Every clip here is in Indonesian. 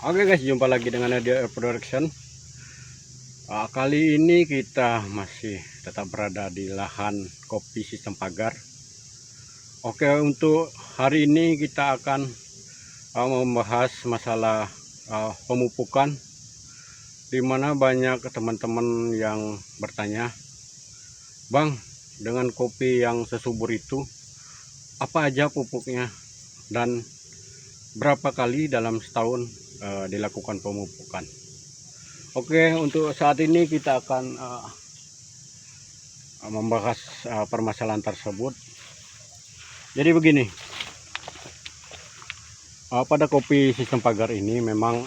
Oke guys, jumpa lagi dengan Nadia Production. Kali ini kita masih tetap berada di lahan kopi sistem pagar. Oke, untuk hari ini kita akan membahas masalah pemupukan, di mana banyak teman-teman yang bertanya, Bang, dengan kopi yang sesubur itu, apa aja pupuknya dan berapa kali dalam setahun dilakukan pemupukan? Oke, untuk saat ini kita akan membahas permasalahan tersebut. Jadi begini, pada kopi sistem pagar ini memang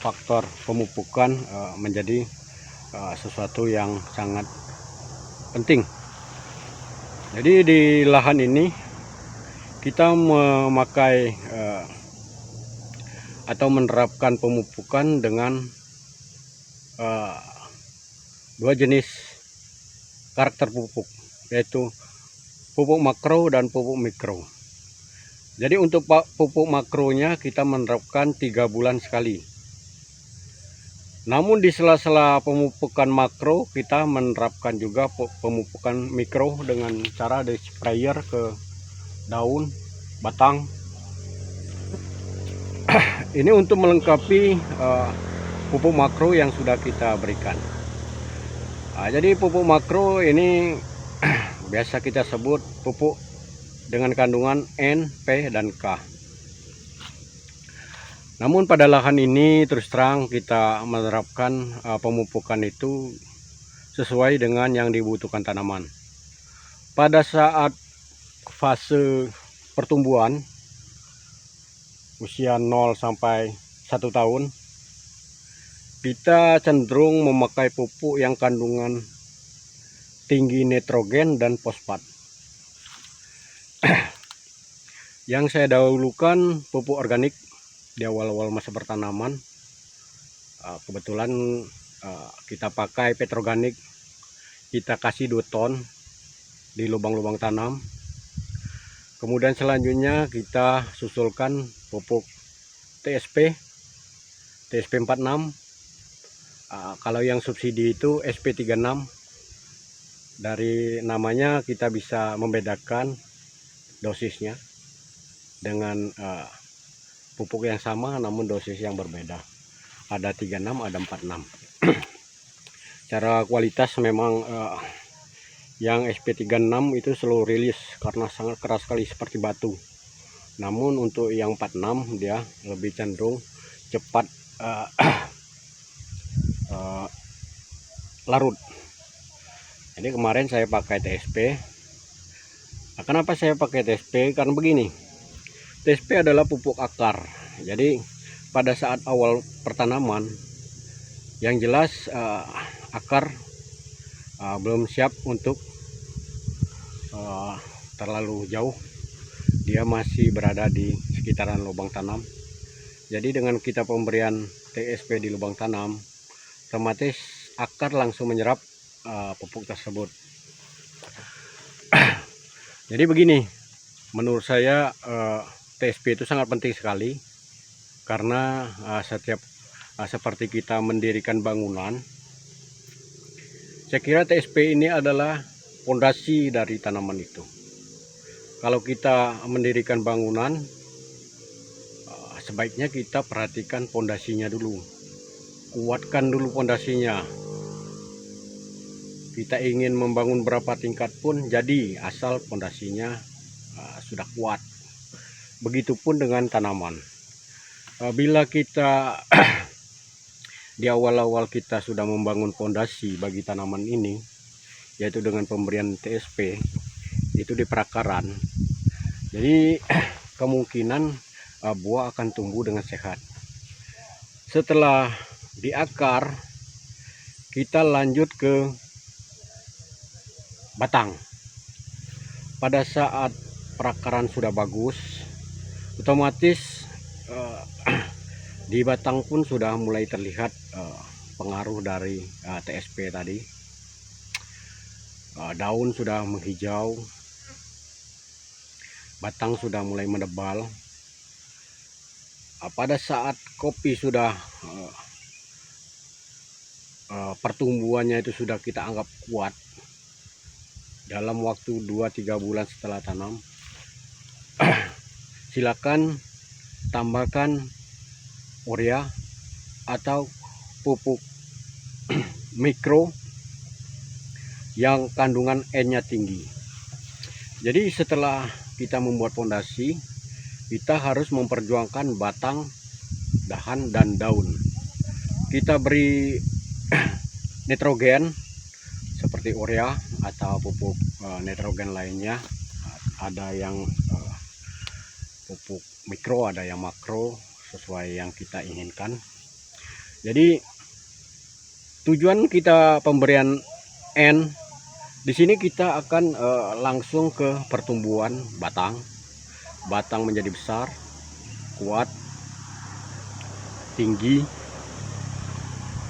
faktor pemupukan menjadi sesuatu yang sangat penting. Jadi di lahan ini kita memakai atau menerapkan pemupukan dengan dua jenis karakter pupuk, yaitu pupuk makro dan pupuk mikro. Jadi untuk pupuk makronya kita menerapkan 3 bulan sekali. Namun di sela-sela pemupukan makro kita menerapkan juga pemupukan mikro dengan cara di sprayer ke daun, batang. Ini untuk melengkapi pupuk makro yang sudah kita berikan. Jadi pupuk makro ini biasa kita sebut pupuk dengan kandungan N, P, dan K. Namun pada lahan ini terus terang kita menerapkan pemupukan itu sesuai dengan yang dibutuhkan tanaman. Pada saat fase pertumbuhan usia 0 sampai 1 tahun, kita cenderung memakai pupuk yang kandungan tinggi nitrogen dan fosfat. Yang saya dahulukan pupuk organik di awal-awal masa pertanaman. Kebetulan kita pakai petroganik, kita kasih 2 ton di lubang-lubang tanam. Kemudian selanjutnya kita susulkan pupuk TSP 46. Kalau yang subsidi itu SP36. Dari namanya kita bisa membedakan dosisnya dengan pupuk yang sama namun dosis yang berbeda. Ada 36, ada 46. Secara kualitas memang yang SP36 itu slow release karena sangat keras sekali seperti batu. Namun untuk yang 46 dia lebih cenderung cepat larut. Jadi kemarin saya pakai TSP. Kenapa saya pakai TSP? Karena begini, TSP adalah pupuk akar. Jadi pada saat awal pertanaman, yang jelas akar belum siap untuk terlalu jauh. Dia masih berada di sekitaran lubang tanam. Jadi dengan kita pemberian TSP di lubang tanam, otomatis akar langsung menyerap pupuk tersebut. Jadi begini, menurut saya TSP itu sangat penting sekali karena setiap seperti kita mendirikan bangunan, saya kira TSP ini adalah fondasi dari tanaman itu. Kalau kita mendirikan bangunan, sebaiknya kita perhatikan fondasinya dulu, kuatkan dulu fondasinya. Kita ingin membangun berapa tingkat pun jadi, asal fondasinya sudah kuat. Begitupun dengan tanaman. Bila kita di awal-awal kita sudah membangun fondasi bagi tanaman ini, yaitu dengan pemberian TSP, itu di perakaran, jadi kemungkinan buah akan tumbuh dengan sehat. Setelah di akar, kita lanjut ke batang. Pada saat perakaran sudah bagus, otomatis di batang pun sudah mulai terlihat pengaruh dari TSP tadi. Daun sudah menghijau, batang sudah mulai menebal. pada saat kopi sudah pertumbuhannya itu sudah kita anggap kuat, dalam waktu 2-3 bulan setelah tanam, silakan tambahkan urea atau pupuk mikro yang kandungan N-nya tinggi. Jadi setelah kita membuat fondasi, kita harus memperjuangkan batang, dahan, dan daun. Kita beri nitrogen seperti urea atau pupuk nitrogen lainnya. Ada yang pupuk mikro, ada yang makro, sesuai yang kita inginkan. Jadi tujuan kita pemberian N di sini, kita akan langsung ke pertumbuhan batang. Batang menjadi besar, kuat, tinggi.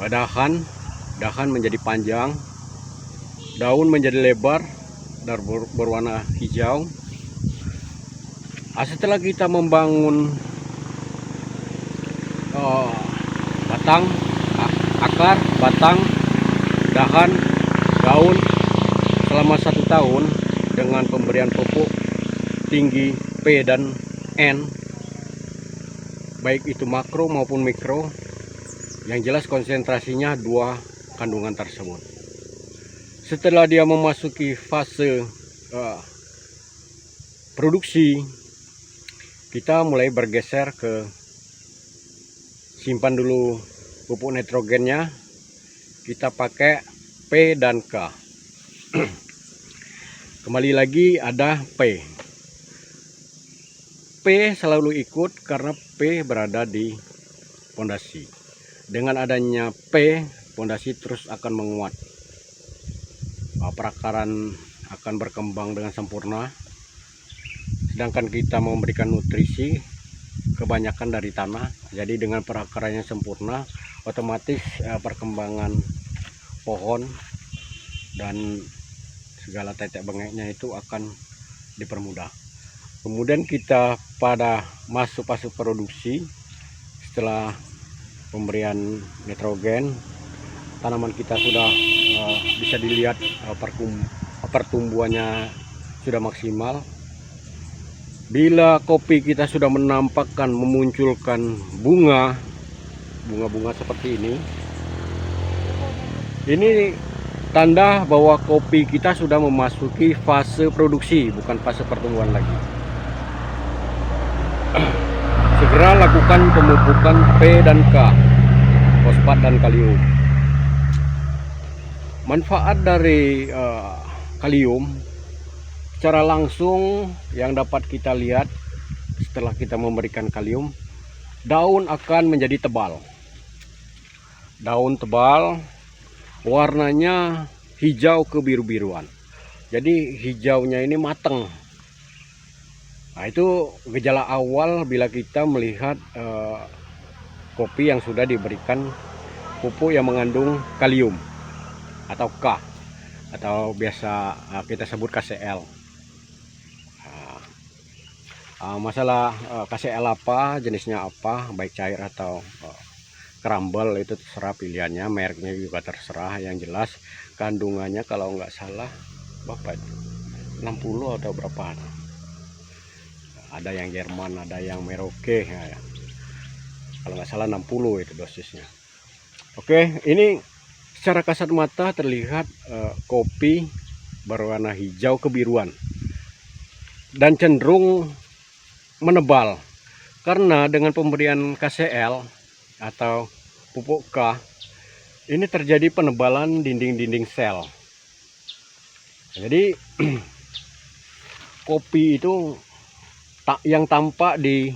Dahan menjadi panjang, daun menjadi lebar dan berwarna hijau. Setelah kita membangun batang, akar, batang, dahan, daun selama 1 tahun dengan pemberian pupuk tinggi P dan N, baik itu makro maupun mikro, yang jelas konsentrasinya 2 kandungan tersebut. Setelah dia memasuki fase produksi, kita mulai bergeser ke simpan dulu pupuk nitrogennya. Kita pakai P dan K. Kembali lagi ada P. P selalu ikut karena P berada di pondasi. Dengan adanya P, pondasi terus akan menguat. Perakaran akan berkembang dengan sempurna. Sedangkan kita memberikan nutrisi kebanyakan dari tanah. Jadi dengan perakarannya sempurna, otomatis perkembangan pohon dan segala tetek bengeknya itu akan dipermudah. Kemudian kita pada masuk fase produksi. Setelah pemberian nitrogen, tanaman kita sudah bisa dilihat pertumbuhannya sudah maksimal. Bila kopi kita sudah menampakkan memunculkan bunga-bunga seperti ini tanda bahwa kopi kita sudah memasuki fase produksi, bukan fase pertumbuhan lagi. Segera lakukan pemupukan P dan K, fosfat dan kalium. Manfaat dari kalium secara langsung yang dapat kita lihat setelah kita memberikan kalium, daun akan menjadi tebal. Daun tebal, warnanya hijau kebiru-biruan. Jadi hijaunya ini matang. Nah, itu gejala awal bila kita melihat kopi yang sudah diberikan pupuk yang mengandung kalium atau K, atau biasa kita sebut KCl. Masalah KCl apa, jenisnya apa, baik cair atau crumble, itu terserah pilihannya, mereknya juga terserah. Yang jelas kandungannya kalau nggak salah berapa itu, 60 atau berapa. Ada yang Jerman, ada yang Merauke, ya. Kalau nggak salah 60 itu dosisnya. Oke, ini secara kasat mata terlihat kopi berwarna hijau kebiruan dan cenderung menebal, karena dengan pemberian KCl atau pupuk K ini terjadi penebalan dinding-dinding sel. Jadi kopi itu yang tampak di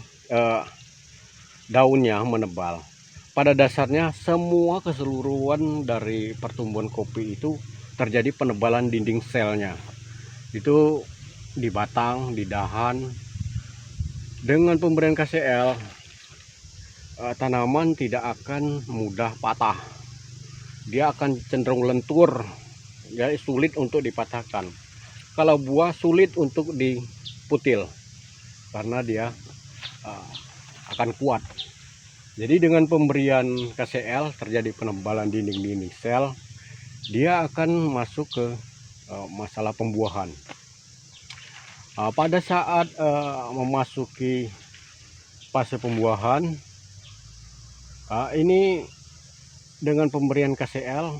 daunnya menebal. Pada dasarnya semua keseluruhan dari pertumbuhan kopi itu terjadi penebalan dinding selnya. Itu di batang, di dahan. Dengan pemberian KCl, tanaman tidak akan mudah patah. Dia akan cenderung lentur, ya, sulit untuk dipatahkan. Kalau buah sulit untuk diputil, karena dia akan kuat. Jadi dengan pemberian KCL terjadi penebalan dinding-dinding sel, dia akan masuk ke masalah pembuahan. Pada saat memasuki fase pembuahan, ini dengan pemberian KCL,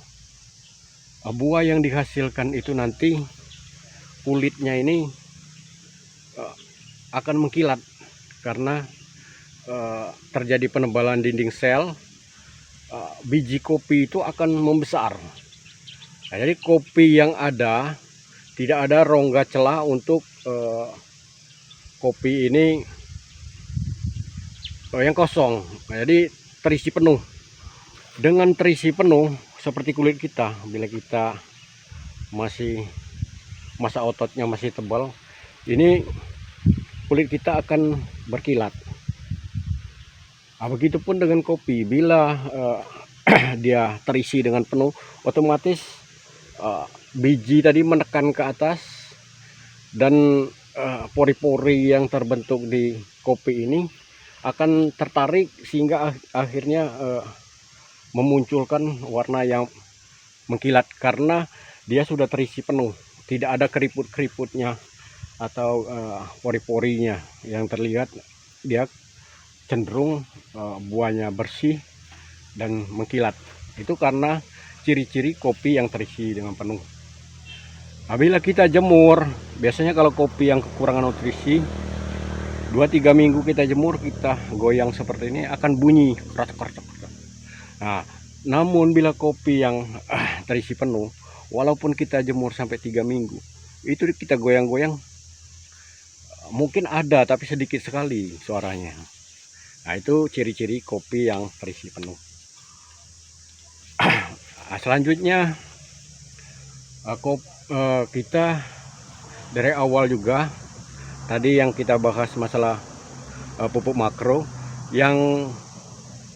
buah yang dihasilkan itu nanti kulitnya ini akan mengkilat karena terjadi penebalan dinding sel. Biji kopi itu akan membesar. Nah, jadi kopi yang ada tidak ada rongga celah untuk kopi ini yang kosong. Nah, jadi terisi penuh. Dengan terisi penuh seperti kulit kita, bila kita masih masa ototnya masih tebal, ini kulit kita akan berkilat. Begitupun dengan kopi, bila dia terisi dengan penuh, otomatis biji tadi menekan ke atas dan pori-pori yang terbentuk di kopi ini akan tertarik sehingga akhirnya memunculkan warna yang mengkilat karena dia sudah terisi penuh, tidak ada keriput-keriputnya atau pori-porinya yang terlihat. Dia cenderung buahnya bersih dan mengkilat. Itu karena ciri-ciri kopi yang terisi dengan penuh. Bila kita jemur, biasanya kalau kopi yang kekurangan nutrisi, 2-3 minggu kita jemur, kita goyang seperti ini akan bunyi kracak. Nah, namun bila kopi yang terisi penuh, walaupun kita jemur sampai 3 minggu, itu kita goyang-goyang mungkin ada tapi sedikit sekali suaranya. Nah, itu ciri-ciri kopi yang terisi penuh. Selanjutnya kita dari awal juga tadi yang kita bahas masalah pupuk makro, yang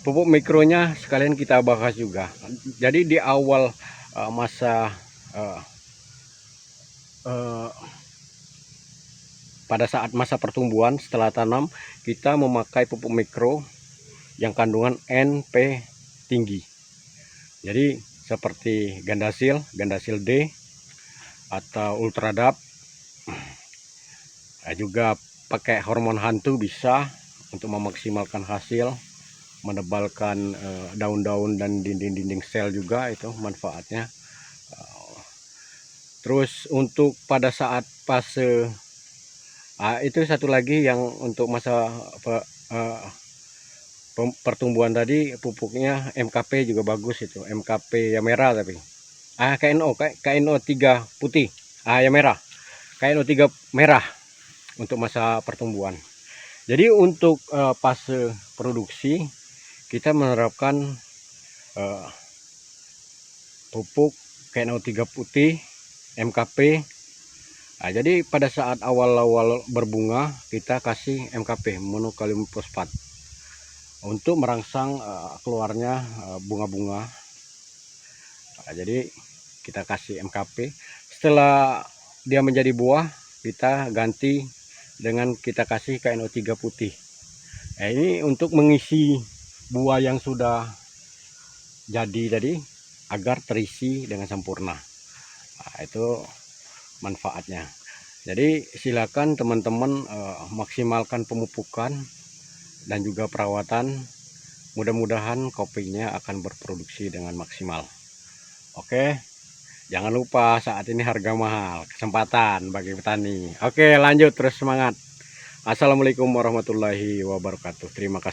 pupuk mikronya sekalian kita bahas juga. Jadi di awal masa pada saat masa pertumbuhan setelah tanam, kita memakai pupuk mikro yang kandungan NP tinggi. Jadi seperti Gandasil D atau Ultradap. Juga pakai hormon hantu bisa untuk memaksimalkan hasil, menebalkan daun-daun dan dinding-dinding sel juga, itu manfaatnya. Terus untuk pada saat fase itu satu lagi yang untuk masa pertumbuhan tadi, pupuknya MKP juga bagus, itu MKP yang merah, tapi KNO 3 putih, yang merah, KNO 3 merah untuk masa pertumbuhan. Jadi untuk fase produksi kita menerapkan pupuk KNO 3 putih, MKP. Nah, jadi pada saat awal-awal berbunga kita kasih MKP, monokalium fosfat, untuk merangsang keluarnya bunga-bunga. Nah, jadi kita kasih MKP. Setelah dia menjadi buah, kita ganti dengan kita kasih KNO 3 putih. Nah, ini untuk mengisi buah yang sudah jadi tadi agar terisi dengan sempurna. Nah, itu manfaatnya. Jadi silakan teman-teman maksimalkan pemupukan dan juga perawatan. Mudah-mudahan kopinya akan berproduksi dengan maksimal. Oke, jangan lupa saat ini harga mahal, kesempatan bagi petani. Oke, lanjut terus semangat. Assalamualaikum warahmatullahi wabarakatuh. Terima kasih.